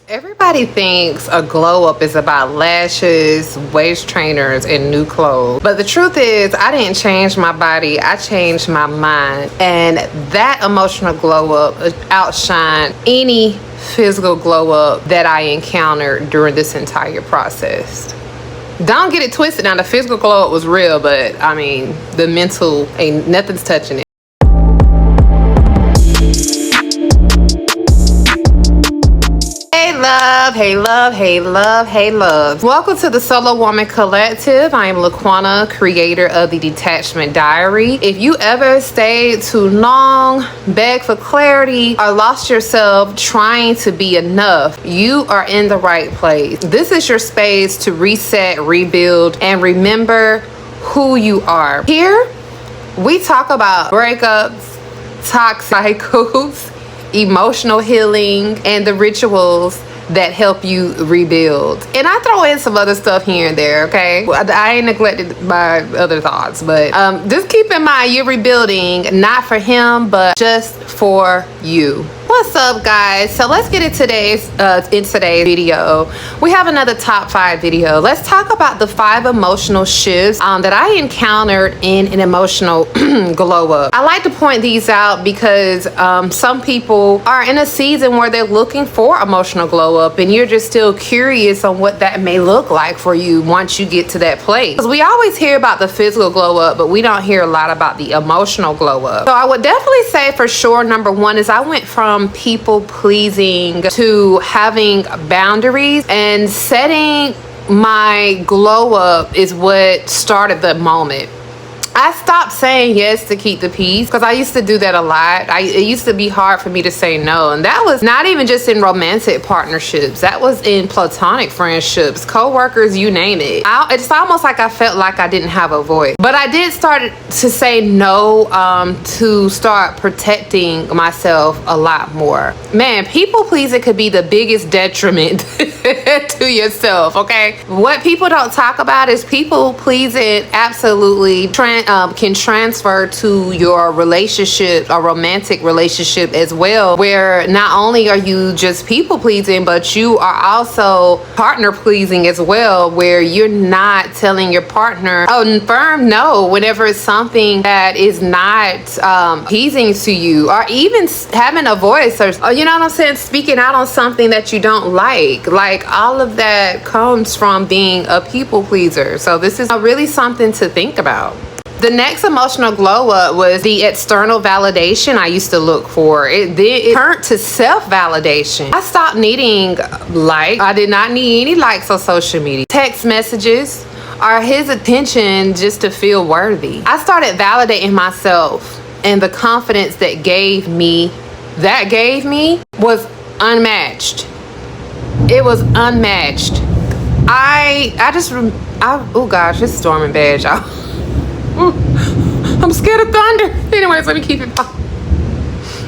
Everybody thinks a glow up is about lashes, waist trainers, and new clothes. But the truth is, I didn't change my body, I changed my mind. And that emotional glow up outshined any physical glow up that I encountered during this entire process. Don't get it twisted. Now, the physical glow up was real, but I mean, the mental, ain't nothing's touching it. Hey love. Welcome to the Solo Woman Collective. I am Laquana, creator of the Detachment Diary. If you ever stayed too long, begged for clarity, or lost yourself trying to be enough, you are in the right place. This is your space to reset, rebuild, and remember who you are. Here, we talk about breakups, toxic cycles, emotional healing, and the rituals that help you rebuild. And I throw in some other stuff here and there, okay? I ain't neglected my other thoughts, but just keep in mind you're rebuilding not for him, but just for you. What's up, guys? So let's get into today's video. We have another top 5 video. Let's talk about the 5 emotional shifts that I encountered in an emotional glow up. I like to point these out because some people are in a season where they're looking for emotional glow up, and you're just still curious on what that may look like for you once you get to that place. Because we always hear about the physical glow up, but we don't hear a lot about the emotional glow up. So I would definitely say for sure, number 1 is I went from people pleasing to having boundaries, and setting my glow up is what started the moment. I stopped saying yes to keep the peace because I used to do that a lot. It used to be hard for me to say no. And that was not even just in romantic partnerships. That was in platonic friendships, co-workers, you name it. It's almost like I felt like I didn't have a voice. But I did start to say no to start protecting myself a lot more. Man, people pleasing could be the biggest detriment to yourself, okay? What people don't talk about is people pleasing absolutely can transfer to your relationship, a romantic relationship as well, where not only are you just people pleasing, but you are also partner pleasing as well, where you're not telling your partner a firm no whenever it's something that is not pleasing to you, or even having a voice, or you know what I'm saying, speaking out on something that you don't like all of that comes from being a people pleaser. So this is really something to think about. The next emotional glow up was the external validation I used to look for. It turned to self-validation. I stopped needing likes. I did not need any likes on social media, text messages, or his attention just to feel worthy. I started validating myself, and the confidence that gave me was unmatched. It was unmatched. Oh gosh, it's storming bad, y'all. I'm scared of thunder. Anyways, let me keep it.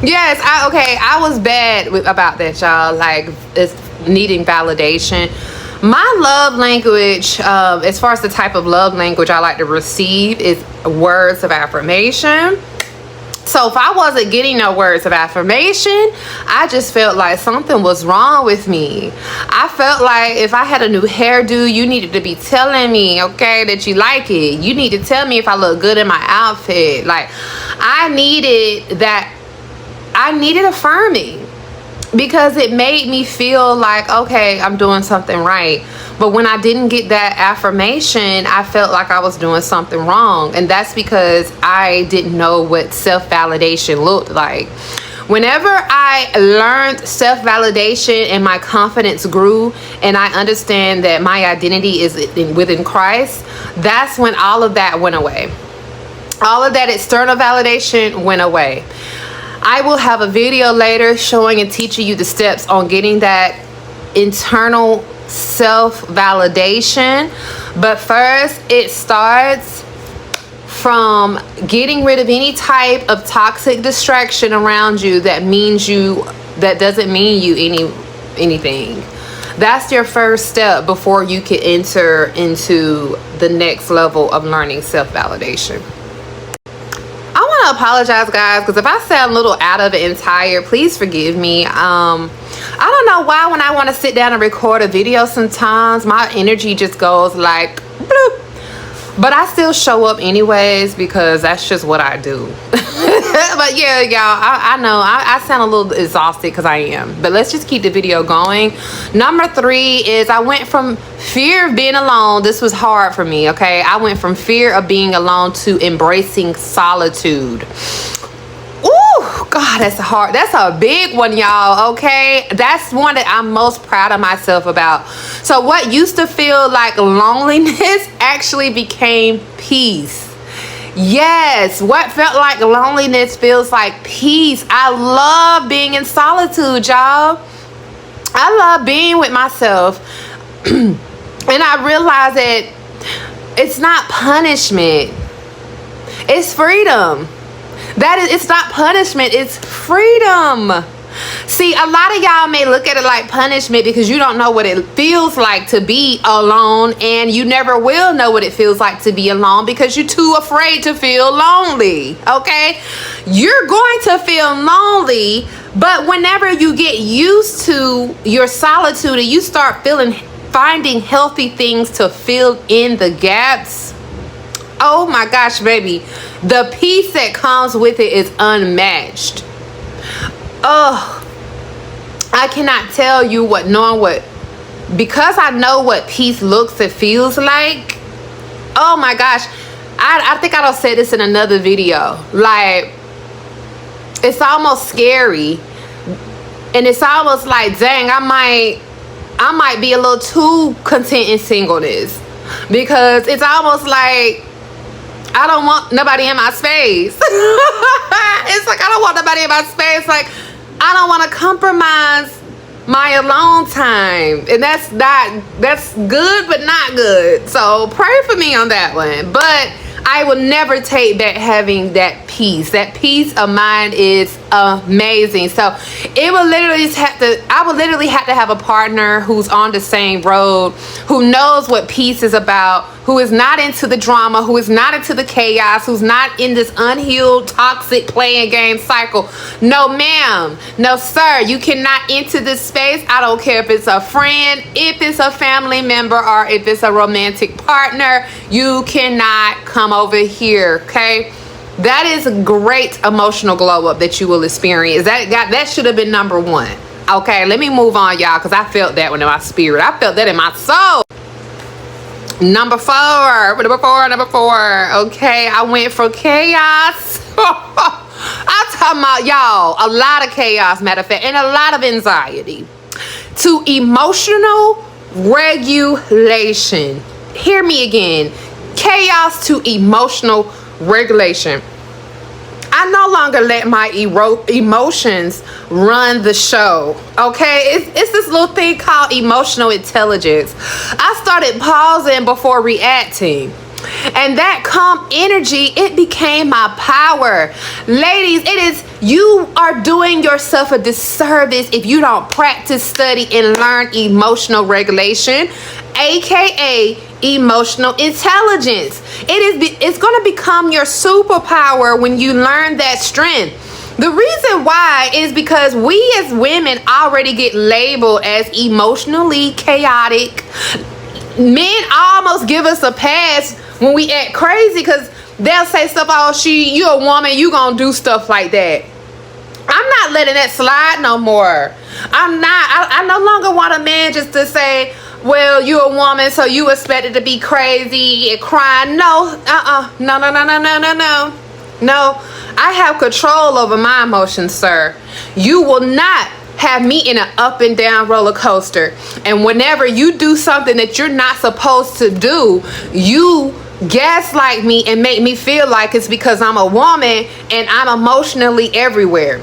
Yes, I was bad about that, y'all. Like, it's needing validation. My love language, as far as the type of love language I like to receive, is words of affirmation. So if I wasn't getting no words of affirmation, I just felt like something was wrong with me. I felt like if I had a new hairdo, you needed to be telling me, okay, that you like it. You need to tell me if I look good in my outfit. Like, I needed affirming, because it made me feel like, okay, I'm doing something right. But when I didn't get that affirmation, I felt like I was doing something wrong. And that's because I didn't know what self-validation looked like. Whenever I learned self-validation and my confidence grew, and I understand that my identity is within Christ, that's when all of that went away. All of that external validation went away. I will have a video later showing and teaching you the steps on getting that internal self-validation. But first, it starts from getting rid of any type of toxic distraction around you that doesn't mean you anything. That's your first step before you can enter into the next level of learning self-validation. I want to apologize, guys, because if I sound a little out of it and tired, please forgive me. I don't know why when I want to sit down and record a video, sometimes my energy just goes like bloop. But I still show up anyways because that's just what I do. But yeah, y'all, I know I sound a little exhausted because I am. But let's just keep the video going. Number 3 is I went from fear of being alone. This was hard for me, okay? I went from fear of being alone to embracing solitude. Ooh, God, that's a big one, y'all, okay? That's one that I'm most proud of myself about. So what used to feel like loneliness actually became peace. Yes, what felt like loneliness feels like peace. I love being in solitude, y'all. I love being with myself. And I realize that it's not punishment. It's freedom. It's not punishment, it's freedom. See, a lot of y'all may look at it like punishment because you don't know what it feels like to be alone, and you never will know what it feels like to be alone because you're too afraid to feel lonely, okay? You're going to feel lonely, but whenever you get used to your solitude and you start finding healthy things to fill in the gaps, oh my gosh, baby, the peace that comes with it is unmatched. Oh, I cannot tell you because I know what peace looks and feels like. Oh my gosh, I think I don't say this in another video. Like, it's almost scary, and it's almost like, dang, I might be a little too content in singleness, because it's almost like I don't want nobody in my space. It's like I don't want nobody in my space. Like, I don't want to compromise my alone time, and that's good but not good. So pray for me on that one. But I will never take back having that peace. That peace of mind is amazing. So I would literally have to have a partner who's on the same road, who knows what peace is about, who is not into the drama, who is not into the chaos, who's not in this unhealed, toxic playing game cycle. No, ma'am. No, sir. You cannot enter this space. I don't care if it's a friend, if it's a family member, or if it's a romantic partner. You cannot come over here, okay? That is a great emotional glow up that you will experience. That should have been number 1. Okay, let me move on, y'all, because I felt that one in my spirit. I felt that in my soul. Number 4. Okay, I went for chaos. I'm talking about, y'all, a lot of chaos, matter of fact, and a lot of anxiety, to emotional regulation. Hear me again. Chaos to emotional regulation. I no longer let my emotions run the show, okay? It's this little thing called emotional intelligence. I started pausing before reacting, and that calm energy, it became my power. Ladies, you are doing yourself a disservice if you don't practice, study, and learn emotional regulation, aka emotional intelligence. It's going to become your superpower when you learn that strength. The reason why is because we as women already get labeled as emotionally chaotic. Men almost give us a pass when we act crazy because they'll say stuff, oh, you a woman, you gonna do stuff like that. I'm not letting that slide no more. I no longer want a man just to say, well, you're a woman, so you expected to be crazy and crying. No, no. I have control over my emotions, sir. You will not have me in an up and down roller coaster. And whenever you do something that you're not supposed to do, you gaslight me and make me feel like it's because I'm a woman and I'm emotionally everywhere.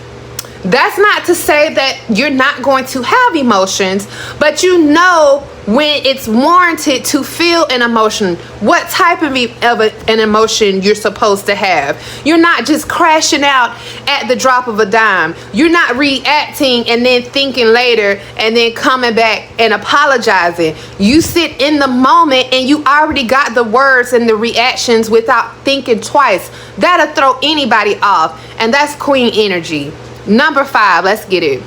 That's not to say that you're not going to have emotions, but you know when it's warranted to feel an emotion, what type of an emotion you're supposed to have. You're not just crashing out at the drop of a dime. You're not reacting and then thinking later and then coming back and apologizing. You sit in the moment and you already got the words and the reactions without thinking twice. That'll throw anybody off, and that's queen energy. Number 5, let's get it.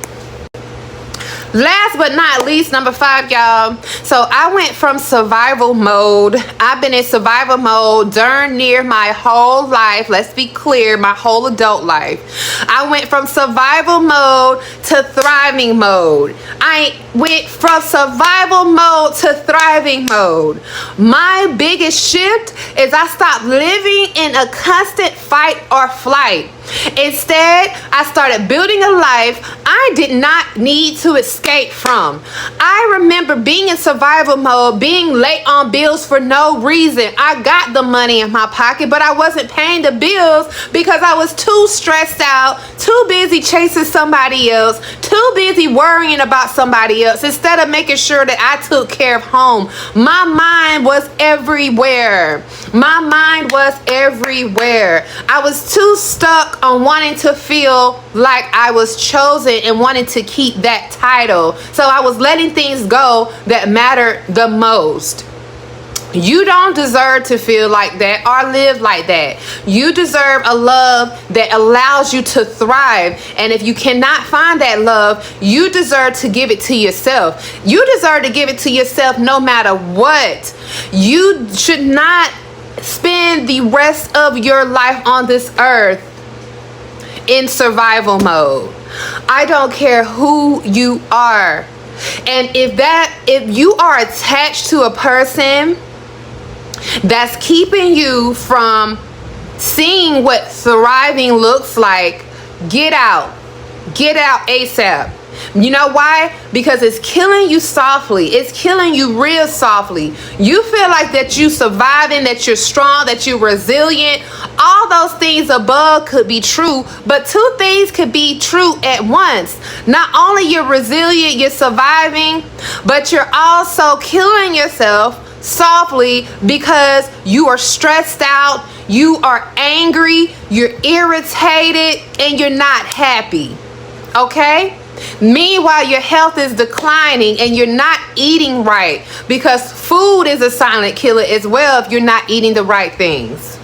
Last but not least, number 5, y'all. So I went from survival mode. I've been in survival mode darn near my whole life. Let's be clear, my whole adult life. I went from survival mode to thriving mode. I went from survival mode to thriving mode. My biggest shift is I stopped living in a constant fight or flight. Instead, I started building a life I did not need to escape from. I remember being in survival mode, being late on bills for no reason. I got the money in my pocket, but I wasn't paying the bills because I was too stressed out, too busy chasing somebody else, too busy worrying about somebody else instead of making sure that I took care of home. My mind was everywhere. My mind was everywhere. I was too stuck on wanting to feel like I was chosen and wanting to keep that title. So I was letting things go that mattered the most. You don't deserve to feel like that or live like that. You deserve a love that allows you to thrive. And if you cannot find that love, you deserve to give it to yourself. You deserve to give it to yourself no matter what. You should not spend the rest of your life on this earth in survival mode. I don't care who you are. And if you are attached to a person that's keeping you from seeing what thriving looks like, get out ASAP. You know why? Because it's killing you softly. It's killing you real softly. You feel like that you surviving, that you're strong, that you're resilient. All those things above could be true, but 2 things could be true at once. Not only you're resilient, you're surviving, but you're also killing yourself softly because you are stressed out, you are angry, you're irritated, and you're not happy. Okay? Meanwhile, your health is declining and you're not eating right, because food is a silent killer as well if you're not eating the right things.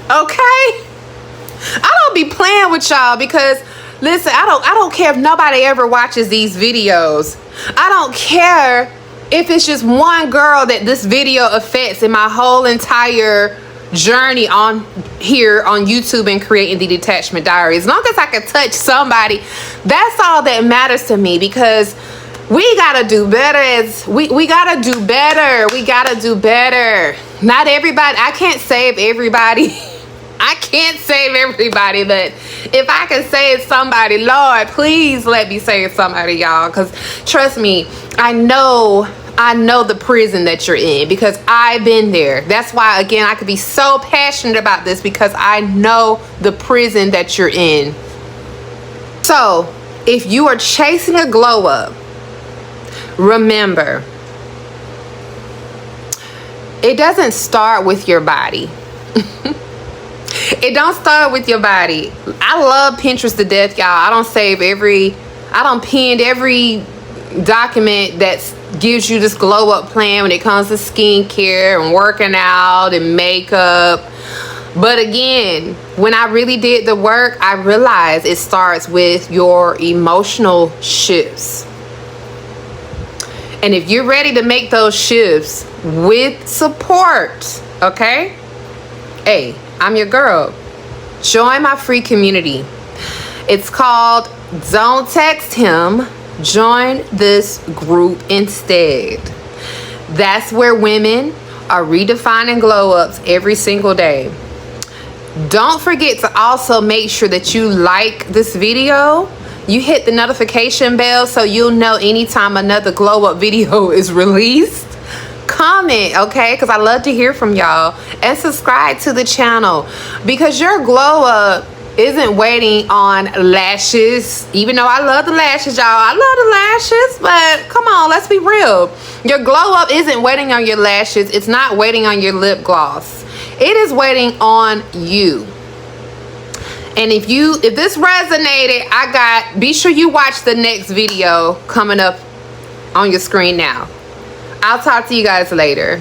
Okay? I don't be playing with y'all because, listen, I don't care if nobody ever watches these videos. I don't care if it's just one girl that this video affects in my whole entire journey on here on YouTube and creating the Detachment Diary. As long as I can touch somebody, that's all that matters to me, because we gotta do better. We gotta do better. We gotta do better. Not everybody. I can't save everybody. I can't save everybody, but if I can save somebody, Lord, please let me save somebody, y'all. Because trust me, I know the prison that you're in, because I've been there. That's why, again, I could be so passionate about this, because I know the prison that you're in. So if you are chasing a glow up, remember, it doesn't start with your body. It don't start with your body. I love Pinterest to death, y'all. I don't pin every document that gives you this glow up plan when it comes to skincare and working out and makeup. But again, when I really did the work, I realized it starts with your emotional shifts. And if you're ready to make those shifts with support, okay? Hey, I'm your girl. Join my free community. It's called Don't Text Him, Join This Group Instead. That's where women are redefining glow ups every single day. Don't forget to also make sure that you like this video. You hit the notification bell so you'll know anytime another glow up video is released. Comment, okay, because I love to hear from y'all. And subscribe to the channel, because your glow up isn't waiting on lashes. Even though I love the lashes, y'all, I love the lashes, but come on, let's be real. Your glow up isn't waiting on your lashes. It's not waiting on your lip gloss. It is waiting on you. And if this resonated, be sure you watch the next video coming up on your screen now. I'll talk to you guys later.